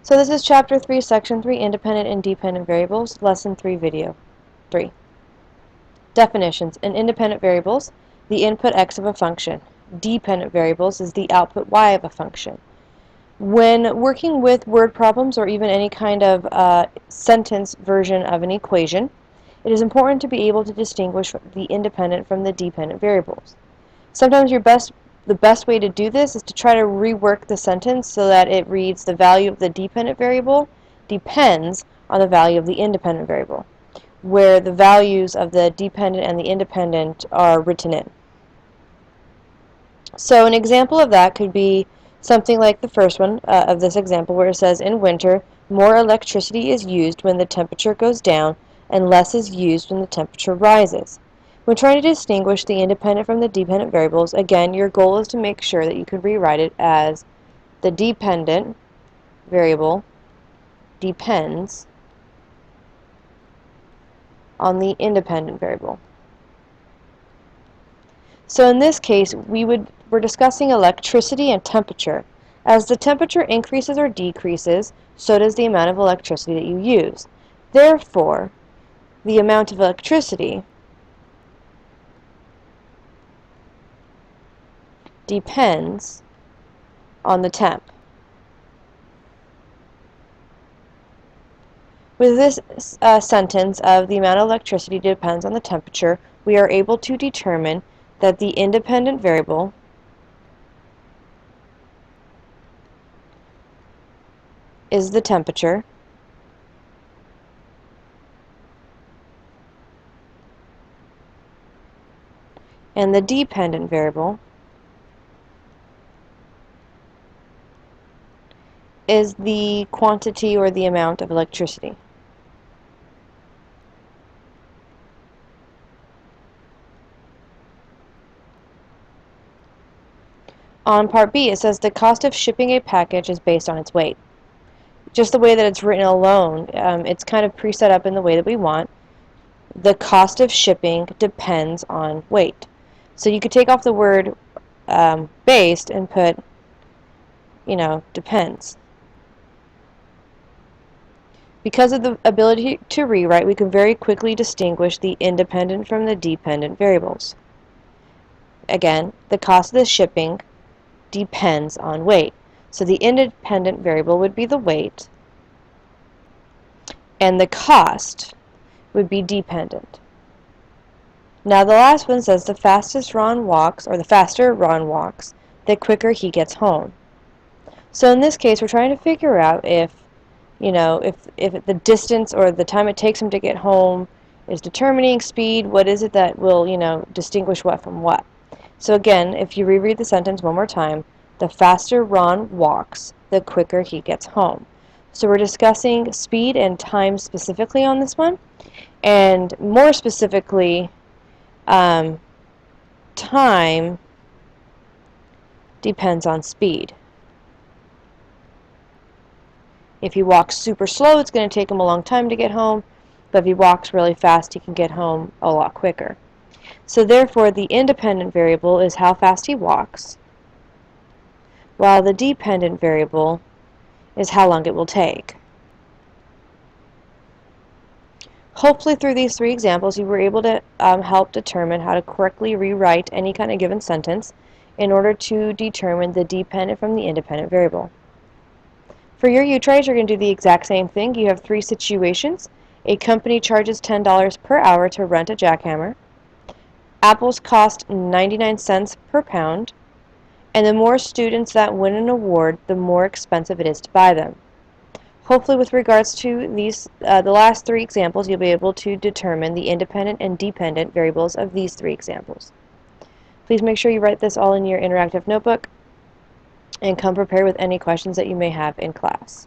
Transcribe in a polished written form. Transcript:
So this is Chapter 3, Section 3, Independent and Dependent Variables, Lesson 3, Video 3. Definitions. In independent variables, the input x of a function. Dependent variables is the output y of a function. When working with word problems or even any kind of sentence version of an equation, it is important to be able to distinguish the independent from the dependent variables. Sometimes the best way to do this is to try to rework the sentence so that it reads the value of the dependent variable depends on the value of the independent variable, where the values of the dependent and the independent are written in. So an example of that could be something like the first one of this example, where it says, in winter, more electricity is used when the temperature goes down and less is used when the temperature rises. When trying to distinguish the independent from the dependent variables, again, your goal is to make sure that you can rewrite it as the dependent variable depends on the independent variable. So in this case, we're discussing electricity and temperature. As the temperature increases or decreases, so does the amount of electricity that you use. Therefore, the amount of electricity depends on the temp. With this sentence of the amount of electricity depends on the temperature, we are able to determine that the independent variable is the temperature, and the dependent variable is the quantity or the amount of electricity. On part B, it says the cost of shipping a package is based on its weight. Just the way that it's written alone, it's kind of preset up in the way that we want. The cost of shipping depends on weight. So you could take off the word based and put, depends. Because of the ability to rewrite, we can very quickly distinguish the independent from the dependent variables. Again, the cost of the shipping depends on weight. So the independent variable would be the weight, and the cost would be dependent. Now the last one says the fastest Ron walks, or the faster Ron walks, the quicker he gets home. So in this case, we're trying to figure out if the distance or the time it takes him to get home is determining speed. What is it that will, distinguish what from what? So again, if you reread the sentence one more time, the faster Ron walks, the quicker he gets home. So we're discussing speed and time specifically on this one, and more specifically, time depends on speed. If he walks super slow, it's going to take him a long time to get home, but if he walks really fast, he can get home a lot quicker. So therefore, the independent variable is how fast he walks, while the dependent variable is how long it will take. Hopefully through these three examples, you were able to help determine how to correctly rewrite any kind of given sentence in order to determine the dependent from the independent variable. For your U-Tries, you're going to do the exact same thing. You have three situations. A company charges $10 per hour to rent a jackhammer. Apples cost 99 cents per pound. And the more students that win an award, the more expensive it is to buy them. Hopefully with regards to these, the last three examples, you'll be able to determine the independent and dependent variables of these three examples. Please make sure you write this all in your interactive notebook and come prepared with any questions that you may have in class.